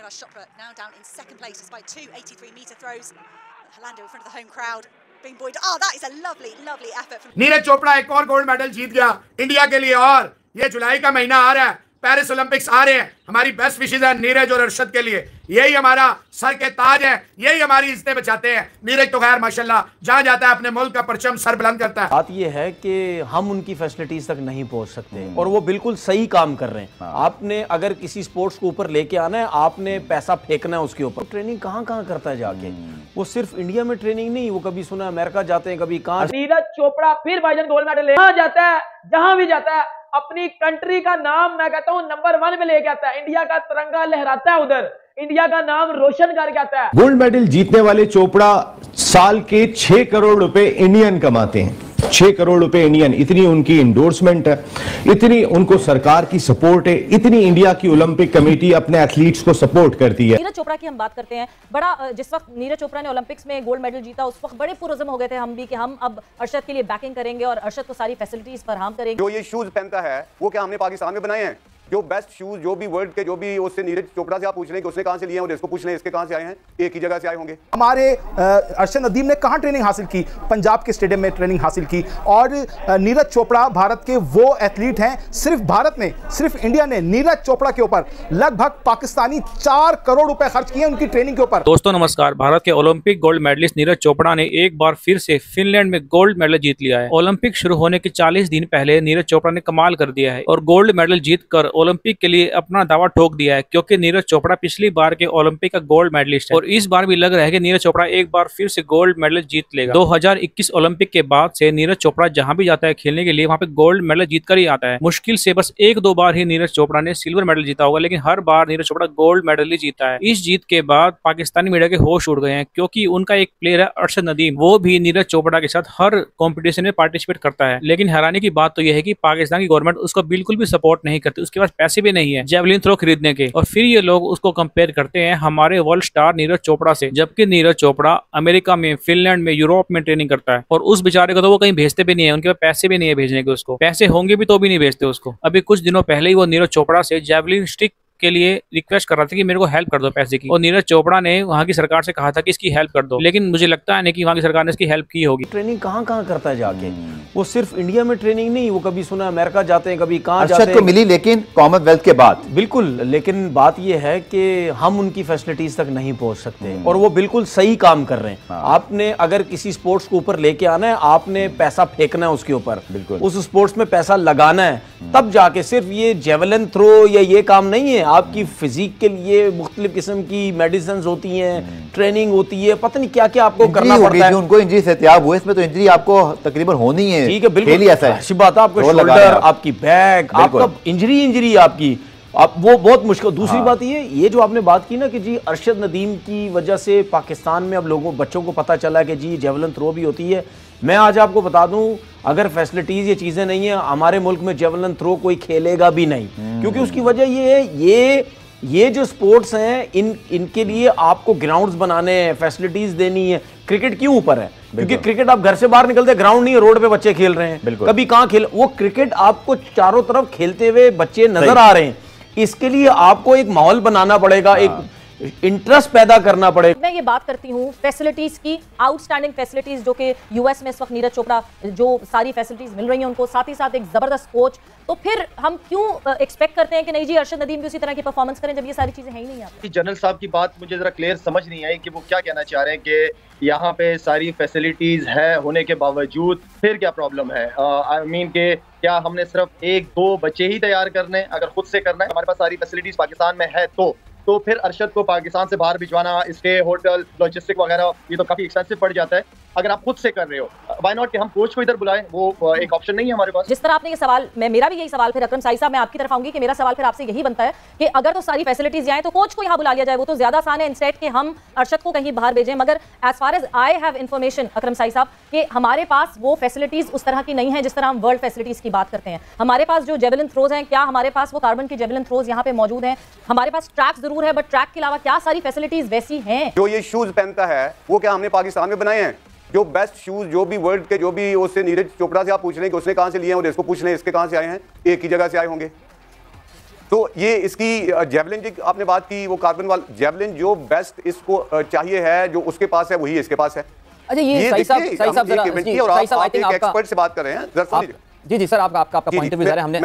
Neeraj Chopra now down in second place despite two 83-meter throws. Orlando in front of the home crowd being buoyed. Oh, that is a lovely, lovely effort from Neeraj Chopra एक और gold medal जीत गया India के लिए। और ये जुलाई का महीना आ रहा है, पेरिस ओलंपिक्स आ रहे हैं। हमारी बेस्ट विशेष है नीरज और अरशद के लिए। यही हमारा सर के ताज है, यही हमारी इज्जतें बचाते हैं। नीरज तो खैर माशाल्लाह जहां जाता है अपने मुल्क का परचम सर बुलंद करता है। बात यह है कि हम उनकी फैसिलिटीज तक नहीं पहुंच सकते और वो बिल्कुल सही काम कर रहे हैं। आपने अगर किसी स्पोर्ट्स को ऊपर लेके आना है, आपने पैसा फेंकना है उसके ऊपर। ट्रेनिंग कहाँ कहाँ करता है जाके, वो सिर्फ इंडिया में ट्रेनिंग नहीं, वो कभी सुना अमेरिका जाते हैं, कभी कहाँ। नीरज चोपड़ा फिर भाईजान गोल्ड मेडल ले जाता है, जहां भी जाता है अपनी कंट्री का नाम मैं कहता हूं नंबर 1 पे लेके आता है। इंडिया का तिरंगा लहराता है, उधर इंडिया का नाम रोशन करके आता है। गोल्ड मेडल जीतने वाले चोपड़ा साल के 6 करोड़ रुपए इंडियन कमाते हैं। 6 करोड़ रुपए इंडियन, इतनी उनकी इंडोर्समेंट है, इतनी उनको सरकार की सपोर्ट है, इतनी इंडिया की ओलंपिक कमेटी अपने एथलीट्स को सपोर्ट करती है। नीरज चोपड़ा की हम बात करते हैं, बड़ा जिस वक्त नीरज चोपड़ा ने ओलंपिक्स में गोल्ड मेडल जीता उस वक्त बड़े पुरज़म हो गए थे हम भी कि हम अब अरशद के लिए बैकिंग करेंगे और अरशद को सारी फैसिलिटीज फराहम करेंगे। जो ये शूज पहनता है वो क्या हमने पाकिस्तान में बनाए हैं? जो बेस्ट शूज जो भी वर्ल्ड के जो भी उससे नीरज चोपड़ा से आप पूछ लें कि उसने कहां से लिए हैं और इसको पूछ लें इसके कहां से आए हैं, एक ही जगह से आए होंगे। हमारे अरशद नदीम ने कहां ट्रेनिंग हासिल की? पंजाब के स्टेडियम में ट्रेनिंग हासिल की। और नीरज चोपड़ा भारत के वो एथलीट हैं, सिर्फ भारत ने, सिर्फ इंडिया ने नीरज चोपड़ा के ऊपर लगभग पाकिस्तानी 4 करोड़ रुपए खर्च किए उनकी ट्रेनिंग के ऊपर। दोस्तों नमस्कार। भारत के Olympic gold medallist Neeraj Chopra ने एक बार फिर से फिनलैंड में गोल्ड मेडल जीत लिया है। ओलंपिक शुरू होने के 40 दिन पहले नीरज चोपड़ा ने कमाल कर दिया है और गोल्ड मेडल जीतकर ओलंपिक के लिए अपना दावा ठोक दिया है, क्योंकि नीरज चोपड़ा पिछली बार के ओलंपिक का गोल्ड मेडलिस्ट है और इस बार भी लग रहा है कि नीरज चोपड़ा एक बार फिर से गोल्ड मेडल जीत लेगा। 2021 ओलंपिक के बाद से नीरज चोपड़ा जहां भी जाता है खेलने के लिए वहां पे गोल्ड मेडल जीत कर ही आता है। मुश्किल से बस 1-2 बार ही नीरज चोपड़ा ने सिल्वर मेडल जीता होगा, लेकिन हर बार नीरज चोपड़ा गोल्ड मेडल ही जीता है। इस जीत के बाद पाकिस्तानी मीडिया के होश उड़ गए हैं, क्योंकि उनका एक प्लेयर है अरशद नदीम, वो भी नीरज चोपड़ा के साथ हर कॉम्पिटिशन में पार्टिसिपेट करता है। लेकिन हैरानी की बात तो यह है कि पाकिस्तान की गवर्नमेंट उसको बिल्कुल भी सपोर्ट नहीं करती, उसके पास पैसे भी नहीं है जेवलिन थ्रो खरीदने के। और फिर ये लोग उसको कंपेयर करते हैं हमारे वर्ल्ड स्टार नीरज चोपड़ा से, जबकि नीरज चोपड़ा अमेरिका में, फिनलैंड में, यूरोप में ट्रेनिंग करता है और उस बेचारे को तो वो कहीं भेजते भी नहीं है, उनके पास पैसे भी नहीं है भेजने के। उसको पैसे होंगे भी तो भी नहीं भेजते उसको। अभी कुछ दिनों पहले ही वो नीरज चोपड़ा से जेवलिन स्टिक के लिए रिक्वेस्ट कर रहा था कि मेरे को हेल्प कर दो पैसे की, और नीरज चोपड़ा ने वहां की सरकार से कहा था कि इसकी हेल्प कर दो, लेकिन मुझे लगता है नहीं कि वहां की सरकार ने इसकी हेल्प की होगी। ट्रेनिंग कहाँ कहाँ करता है जाके, वो सिर्फ इंडिया में ट्रेनिंग नहीं, वो कभी सुना अमेरिका जाते हैं, कभी कहाँ जाते हैं। को मिली लेकिन कॉमनवेल्थ के बाद बिल्कुल, लेकिन बात यह है कि हम उनकी फैसिलिटीज तक नहीं पहुंच सकते और वो बिल्कुल सही काम कर रहे हैं। आपने अगर किसी स्पोर्ट्स को ऊपर लेके आना है, आपने पैसा फेंकना है उसके ऊपर, उस स्पोर्ट्स में पैसा लगाना है, तब जाके। सिर्फ ये जेवलिन थ्रो या ये काम नहीं है। आपकी फिजिक के लिए मुख्तलिफ किस्म की मेडिसिन होती हैं, ट्रेनिंग होती है, पता नहीं क्या क्या आपको करना पड़ता है। उनको इंजरी से एहतियात हुए, इसमें तो इंजरी आपको तकरीबन होनी है। ठीक है, बिल्कुल अच्छी बात है। आपको शोल्डर, आपकी बैक, आपका इंजरी आपकी, अब वो बहुत मुश्किल। दूसरी बात ये जो आपने बात की ना कि जी अरशद नदीम की वजह से पाकिस्तान में अब लोगों को पता चला कि जी जेवलिन थ्रो भी होती है। मैं आज आपको बता दूं, अगर फैसिलिटीज ये चीजें नहीं है, हमारे मुल्क में जेवलिन थ्रो कोई खेलेगा भी नहीं, क्योंकि उसकी वजह ये है ये जो स्पोर्ट्स हैं इनके लिए आपको ग्राउंड्स बनाने हैं, फैसिलिटीज देनी है। क्रिकेट क्यों ऊपर है? क्योंकि क्रिकेट आप घर से बाहर निकलते, ग्राउंड नहीं है, रोड पे बच्चे खेल रहे हैं, कभी कहाँ खेल, वो क्रिकेट आपको चारों तरफ खेलते हुए बच्चे नजर आ रहे हैं। इसके लिए आपको एक माहौल बनाना पड़ेगा, एक इंटरेस्ट पैदा करना पड़ेगा। मैं ये बात करती हूँ फैसिलिटीज की, आउटस्टैंडिंग फैसिलिटीज जो कि यूएस में इस वक्त नीरज चोपड़ा जो सारी फैसिलिटीज मिल रही हैं उनको, साथ ही साथ एक जबरदस्त कोच, तो फिर हम क्यों एक्सपेक्ट करते हैं कि नहीं जी अरशद नदीम भी उसी तरह की परफॉर्मेंस करें जब ये सारी चीजें है ही नहीं। आपकी जनरल साहब की बात मुझे जरा क्लियर समझ नहीं आई कि वो क्या कहना चाह रहे हैं कि यहाँ पे सारी फैसिलिटीज है होने के बावजूद फिर क्या प्रॉब्लम है। आई मीन के क्या हमने सिर्फ 1-2 बच्चे ही तैयार करने, अगर खुद से करना है, हमारे पास सारी फैसिलिटीज पाकिस्तान में है तो फिर अरशद को पाकिस्तान से बाहर भिजवाना, इसके होटल, लॉजिस्टिक वगैरह, ये तो काफी एक्सपेंसिव पड़ जाता है। अगर आप खुद से कर रहे हो, व्हाई नॉट कि हम कोच को इधर बुलाएं, वो एक ऑप्शन नहीं है हमारे पास। जिस तरह आपने ये सवाल, मेरा भी यही सवाल, फिर अकरम साई साहब मैं आपकी तरफ आऊंगी कि मेरा सवाल फिर आपसे यही बनता है कि अगर तो सारी फैसिलिटीज आए तो कोच को यहाँ बुला लिया जाए, वो तो ज्यादा आसान है इंस्टेड कि हम अरशद को कहीं बाहर भेजें। मगर as far as I have information Akram Sai sahab कि हमारे पास वो फैसिलिटीज उस तरह की नहीं है जिस तरह हम वर्ल्ड फैसिलिटीज की बात करते हैं। हमारे पास जो जेवलिन थ्रोज हैं, क्या हमारे पास वो कार्बन की जेवलिन थ्रोज यहाँ पे मौजूद हैं? हमारे पास ट्रैक जरूर है, बट ट्रैक के अलावा क्या सारी फैसिलिटीज वैसी हैं? जो ये शूज पहनता है वो क्या हमने पाकिस्तान में बनाए हैं? जो बेस्ट शूज जो भी वर्ल्ड के जो भी उससे नीरज चोपड़ा से आप पूछ लें कि उसने कहां से लिए हैं और इसको पूछ लें इसके कहां से आए हैं, एक ही जगह से आए होंगे। तो ये इसकी जेवलिन की आपने बात की, वो कार्बन वाला जेवलिन जो बेस्ट इसको चाहिए है, जो उसके पास है वही इसके पास है। अच्छा ये सही साहब जरा एक्सपर्ट से बात कर रहे हैं। जी सर, आपका पॉइंट ऑफ व्यू है, हमने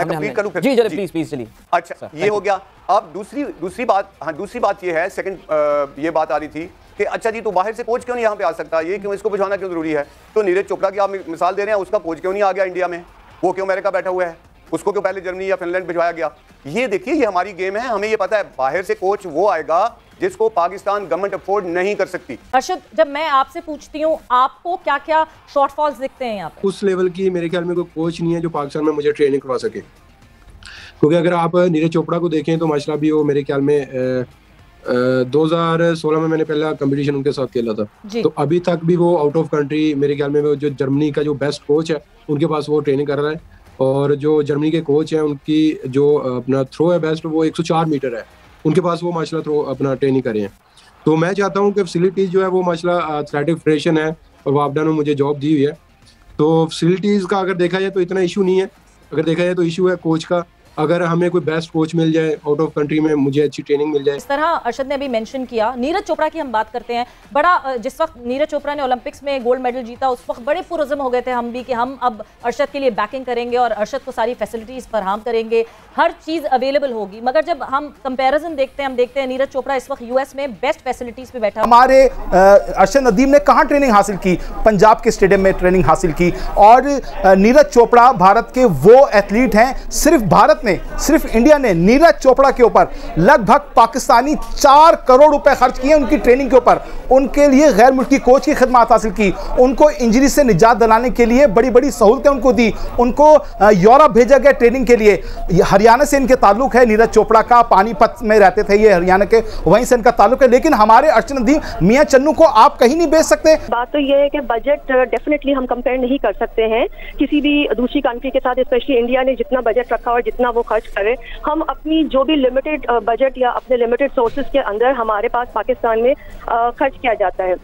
जी जरा प्लीज चलिए। अच्छा ये हो गया। अब दूसरी बात ये है, सेकंड ये बात आ रही थी कि अच्छा जी तो बाहर से कोच क्यों नहीं यहाँ पे आ सकता, ये क्यों, इसको बुझाना क्यों जरूरी है? तो नीरज चोपड़ा की आप मिसाल दे रहे हैं, उसका कोच क्यों नहीं आ गया इंडिया में? वो क्यों अमेरिका बैठा हुआ है? उसको क्यों पहले जर्मनी या फिनलैंड भिजवाया गया? ये देखिए, ये हमारी गेम है, हमें ये पता है बाहर से कोच वो आएगा जिसको पाकिस्तान गवर्नमेंट अफोर्ड नहीं कर सकती। अर्शद, जब मैं आपसे पूछती हूँ आपको क्या क्या शॉर्टफॉल्स दिखते हैं यहाँ पे? उस लेवल की मेरे ख्याल में कोई कोच नहीं है जो पाकिस्तान में मुझे ट्रेनिंग करवा सके, क्योंकि अगर आप नीरज चोपड़ा को देखें तो माशाल्लाह भी वो मेरे ख्याल में 2016 में मैंने पहला कंपटीशन उनके साथ खेला था, तो अभी तक भी वो आउट ऑफ कंट्री मेरे ख्याल में जो जर्मनी का जो बेस्ट कोच है उनके पास वो ट्रेनिंग कर रहा है, और जो जर्मनी के कोच हैं उनकी जो अपना थ्रो है बेस्ट वो 104 मीटर है, उनके पास वो माशाल्लाह थ्रो अपना ट्रेनिंग करें हैं। तो मैं चाहता हूँ कि फैसिलिटीज़ जो है वो माशाल्लाह एथलेटिक फेडरेशन है और वापडा ने मुझे जॉब दी हुई है, तो फैसिलिटीज़ का अगर देखा जाए तो इतना इशू नहीं है, अगर देखा जाए तो इशू है कोच का। अगर हमें कोई बेस्ट कोच मिल जाए आउट ऑफ कंट्री में, मुझे अच्छी ट्रेनिंग मिल जाए। इस तरह अरशद ने अभी मेंशन किया, नीरज चोपड़ा की हम बात करते हैं, बड़ा जिस वक्त नीरज चोपड़ा ने ओलंपिक्स में गोल्ड मेडल जीता उस वक्त बड़े पुरज़म हो गए थे हम भी कि हम अब अरशद के लिए बैकिंग करेंगे और अरशद को सारी फैसिलिटीज़ फराहम करेंगे, हर चीज़ अवेलेबल होगी। मगर जब हम कंपेरिजन देखते हैं, हम देखते हैं नीरज चोपड़ा इस वक्त यूएस में बेस्ट फैसिलिटीज़ पे बैठा। हमारे अरशद नदीम ने कहाँ ट्रेनिंग हासिल की? पंजाब के स्टेडियम में ट्रेनिंग हासिल की। और नीरज चोपड़ा भारत के वो एथलीट हैं, सिर्फ भारत ने, सिर्फ इंडिया ने नीरज चोपड़ा के ऊपर लगभग पाकिस्तानी 4 करोड़ रुपए खर्च किए उनकी ट्रेनिंग के ऊपर, उनके लिए गैर मुल्की कोच की खिदमत हासिल की, उनको इंजरी से निजात दिलाने के लिए बड़ी बड़ी सहूलतें उनको दी, उनको यूरोप भेजा गया ट्रेनिंग के लिए। हरियाणा से इनके ताल्लुक है, नीरज चोपड़ा का पानीपत में रहते थे ये हरियाणा के, वहीं से इनका ताल्लुक है। लेकिन हमारे अर्शद नदीम मियां चन्नू को आप कहीं नहीं भेज सकते। बात तो ये है कि बजट डेफिनेटली हम कंपेयर नहीं कर सकते हैं किसी भी दूसरी कंट्री के साथ, स्पेशली इंडिया ने जितना बजट रखा और जितना वो खर्च करे, हम अपनी जो भी लिमिटेड बजट या अपने लिमिटेड सोर्सेज के अंदर हमारे पास पाकिस्तान में खर्च किया जाता है।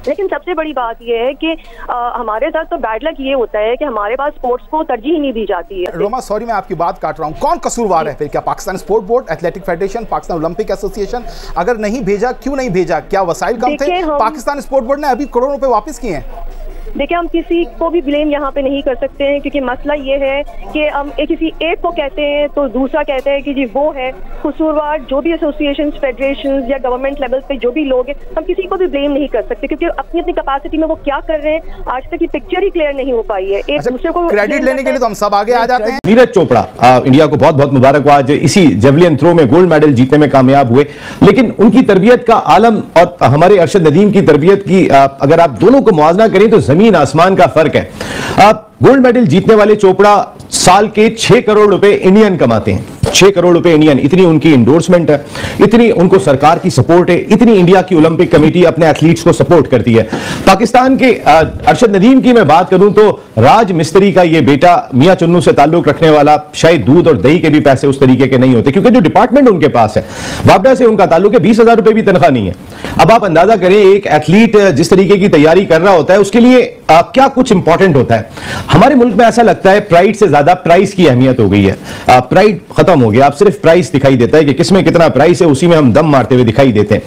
लेकिन सबसे बड़ी बात यह है कि हमारे साथ तो बैड लक ये होता है कि हमारे पास स्पोर्ट्स को तरजीह नहीं दी जाती है। रोमा सॉरी मैं आपकी बात काट रहा हूँ, कौन कसूरवार है फिर? क्या Pakistan sport board, athletic federation, Pakistan Olympic association? अगर नहीं भेजा क्यों नहीं भेजा? क्या वसाइल कम थे? पाकिस्तान स्पोर्ट बोर्ड ने अभी करोड़ों रुपए वापस किए हैं। देखिए, हम किसी को भी ब्लेम यहाँ पे नहीं कर सकते हैं, क्योंकि मसला ये है कि हम किसी एक को कहते हैं तो दूसरा कहता है कि जी वो है कसूरवार। जो भी एसोसिएशन, फेडरेशन या गवर्नमेंट लेवल पे जो भी लोग हैं, हम किसी को भी ब्लेम नहीं कर सकते, क्योंकि अपनी अपनी कैपेसिटी में वो क्या कर रहे हैं आज तक की पिक्चर ही क्लियर नहीं हो पाई है। एक दूसरे को क्रेडिट लेने के लिए तो हम सब आगे आ जाते हैं। नीरज चोपड़ा इंडिया को बहुत बहुत मुबारक हो, आज इसी जेवलिन थ्रो में गोल्ड मेडल जीतने में कामयाब हुए, लेकिन उनकी तरबियत का आलम और हमारे अरशद नदीम की तरबियत की अगर आप दोनों को मुआवजा करें तो जमीन आसमान का फर्क है। गोल्ड मेडल जीतने वाले चोपड़ा साल के 6 करोड़ रुपए इंडियन कमाते हैं, 6 करोड़ रुपए इंडियन, इतनी उनकी इंडोर्समेंट है, इतनी उनको सरकार की सपोर्ट है, इतनी इंडिया की ओलंपिक कमेटी अपने एथलीट्स को सपोर्ट करती है। पाकिस्तान के अरशद नदीम की मैं बात करूं तो राज मिस्त्री का ये बेटा मियां चन्नू से ताल्लुक रखने वाला, शायद दूध और दही के भी पैसे उस तरीके के नहीं होते, क्योंकि जो डिपार्टमेंट उनके पास है, वापडा से उनका ताल्लुक है, 20,000 रुपए भी तनख्वाह नहीं है। अब आप अंदाजा करें एक एथलीट जिस तरीके की तैयारी कर रहा होता है उसके लिए क्या कुछ इंपॉर्टेंट होता है। हमारे मुल्क में ऐसा लगता है प्राइड से ज्यादा प्राइस की अहमियत हो गई है, प्राइड खत्म हो गया, अब सिर्फ प्राइस दिखाई देता है कि किसमें कितना प्राइस है, उसी में हम दम मारते हुए दिखाई देते हैं।